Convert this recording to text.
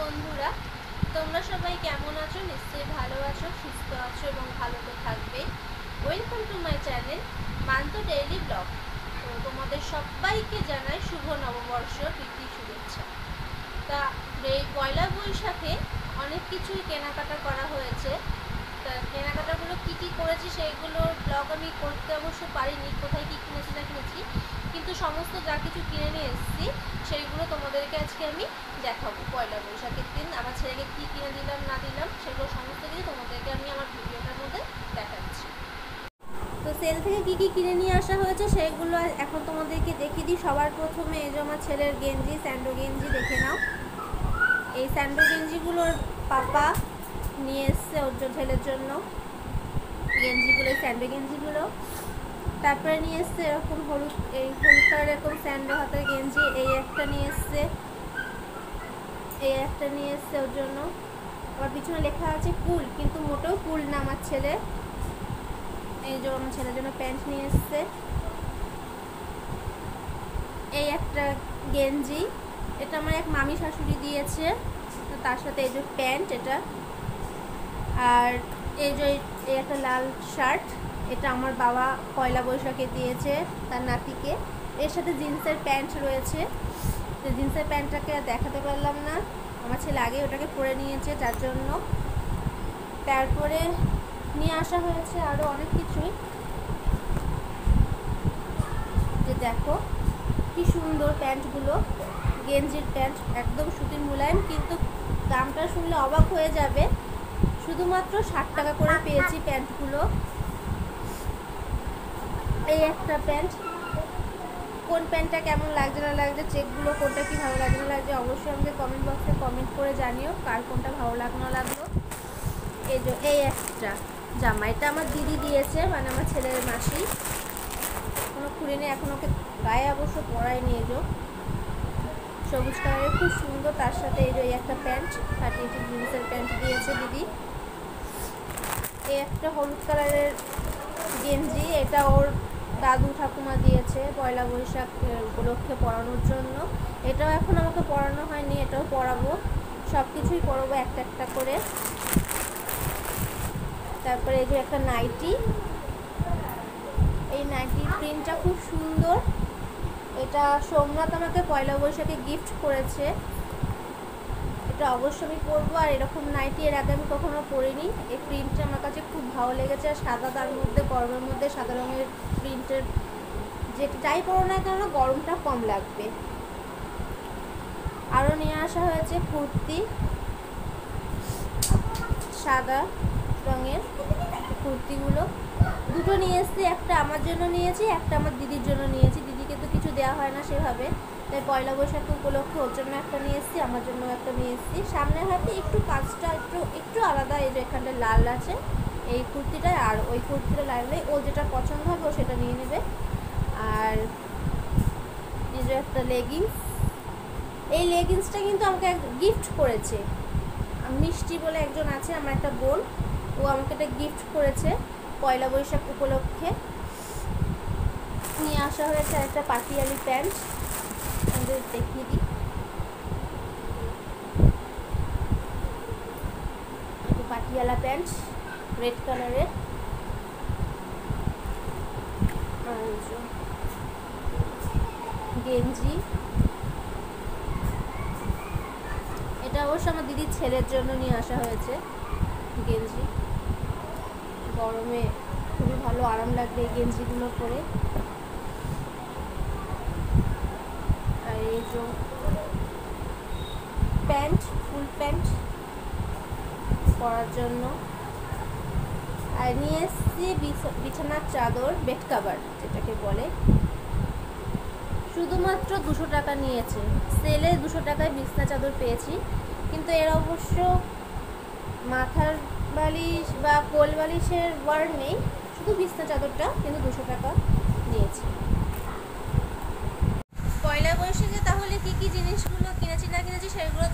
বন্ধুরা, তোমরা সবাই কেমন আছো? নিশ্চয়ই ভালো আছো, সুস্থ আছো এবং ভালো তো থাকবে। Welcome to my channel Mantu daily blog. তো তোমাদের সবাইকে জানাই শুভ নববর্ষ প্রীতি শুভেচ্ছা। তা এই পয়লা বৈশাখে অনেক কিছুই কেনাকাটা করা হয়েছে। তা কেনাকাটাগুলো কী কী করেছি সেইগুলোর ব্লগ আমি করতে অবশ্য পারিনি, কোথায় কী কিনেছি না কিনেছি, কিন্তু সমস্ত যা কিছু কিনে নিয়ে এসেছি সেইগুলো তোমাদেরকে আজকে আমি দেখাবো। পয়লা বৈশাখের দিন আমার ছেলেকে কী কিনে দিলাম না দিলাম সেগুলো সমস্ত কিছু তোমাদেরকে আমি আমার ভিডিওটার মধ্যে দেখাচ্ছি। তো সেল থেকে কী কী কিনে নিয়ে আসা হয়েছে সেইগুলো এখন তোমাদেরকে দেখিয়ে দিই। সবার প্রথমে এই যে আমার ছেলের গেঞ্জি, স্যান্ডো গেঞ্জি দেখে নাও। এই স্যান্ডো গেঞ্জিগুলোর পাপা নিয়ে এসছে ওর ছেলের জন্য গেঞ্জিগুলো, স্যান্ডো গেঞ্জিগুলো। তারপরে নিয়ে এসছে এরকম হলুদ কালার এরকম স্যান্ডো হাতের গেঞ্জি, এই একটা নিয়ে এসছে ওর জন্য। আবার পিছনে লেখা আছে কুল, কিন্তু মোটেও কুল না আমার ছেলে। এই যে আমার ছেলের জন্য প্যান্ট নিয়ে এসছে। এই একটা গেঞ্জি, এটা আমার এক মামি শাশুড়ি দিয়েছে, তার সাথে এই যে প্যান্ট এটা। আর এই যে এই একটা লাল শার্ট, এটা আমার বাবা পয়লা বৈশাখে দিয়েছে তার নাতিকে। এর সাথে জিন্সের প্যান্ট রয়েছে, তো জিন্সের প্যান্টটাকে দেখাতে পারলাম না, আমার ছেলে আগে ওটাকে পরে নিয়েছে যার জন্য। তারপরে নিয়ে আসা হয়েছে আরও অনেক কিছুই, যে দেখো কি সুন্দর প্যান্টগুলো, গেঞ্জির প্যান্ট একদম সুতির মোলায়েম, কিন্তু দামটা শুনলে অবাক হয়ে যাবে, শুধুমাত্র 60 টাকা করে পেয়েছি প্যান্টগুলো। এই একটা প্যান্ট, কোন প্যান্টটা কেমন লাগছে না লাগছে, চেকগুলো কোনটা কি ভালো লাগছে না লাগছে অবশ্যই আমাকে কমেন্ট বক্সে কমেন্ট করে জানিও কার কোনটা ভালো লাগলো লাগলো। এই যে এই একটা জামা, এটা আমার দিদি দিয়েছে, মানে আমার ছেলের মাসি, কোনো খুলে নেই এখন, ওকে গায়ে অবশ্য পরায়নি। এই যে সবুজ কালারের খুব সুন্দর, তার সাথে এই যে একটা প্যান্ট 30 জিন্সের প্যান্ট দিয়েছে দিদি। এই একটা হলুদ কালারের গেঞ্জি, এটা ওর দাদু ঠাকুমা দিয়েছে পয়লা বৈশাখ উপলক্ষে পরানোর জন্য। এটাও এখন আমাকে পরানো হয়নি, এটাও পরাবো, সব কিছুই পরাবো একটা একটা করে। তারপরে এই যে একটা নাইটি, এই নাইটির প্রিন্টটা খুব সুন্দর, এটা সোমনাথ আমাকে পয়লা বৈশাখে গিফট করেছে, এটা অবশ্যই আমি পরবো। আর এরকম নাইটি এর আগে আমি কখনো পরিনি, এই প্রিন্টটা আমার কাছে খুব ভালো লেগেছে। আর সাদা, তার মধ্যে গরমের মধ্যে সাদা রঙের প্রিন্টের যেটাই পরো না কেন গরমটা কম লাগবে। আরও নিয়ে আসা হয়েছে কুর্তি, সাদা রঙের কুর্তিগুলো দুটো নিয়ে এসেছি, একটা আমার জন্য নিয়েছি, একটা আমার দিদির জন্য নিয়েছি। দিদিকে তো কিছু দেওয়া হয় না সেভাবে, তাই পয়লা বৈশাখ উপলক্ষে ওর জন্য একটা নিয়ে এসেছি, আমার জন্য একটা নিয়ে এসেছি। সামনের হাতে একটু কাজটা একটু আলাদা, এই যে এখানটা লাল আছে এই কুর্তিটা, আর ওই কুর্তিটা লাগলে ও যেটা পছন্দ হবে ও সেটা নিয়ে নেবে। আর এই যে একটা লেগিংস, এই লেগিংসটা কিন্তু আমাকে গিফট করেছে মিষ্টি বলে একজন আছে, আমার একটা বোন, ও আমাকে এটা গিফট করেছে পয়লা বৈশাখ উপলক্ষে। নিয়ে আসা হয়েছে একটা পাটিয়ালি প্যান্ট, আমাদের দেখিয়ে দিই, পাটিয়ালা প্যান্ট রেড কালারের। গেঞ্জি, এটা অবশ্য আমার দিদির ছেলের জন্য নিয়ে আসা হয়েছে গেঞ্জি, গরমে খুবই ভালো আরাম লাগবে এই গেঞ্জিগুলো পরে। আর এই যে প্যান্ট, ফুল প্যান্ট পরার জন্য। আর নিয়ে এসেছি বিছানার চাদর, বেড কাভার যেটাকে বলে, শুধুমাত্র 200 টাকা নিয়েছে, সেলে 200 টাকায় বিছানা চাদর পেয়েছি, কিন্তু এর অবশ্য মাথার বালিশ বা কোল বালিশের ওয়ার্ড নেই, শুধু বিছানা চাদরটা কিন্তু 200 টাকা নিয়েছি। পয়লা বৈশাখে তাহলে কি কি জিনিসগুলো কিনেছি না কিনেছি সেগুলো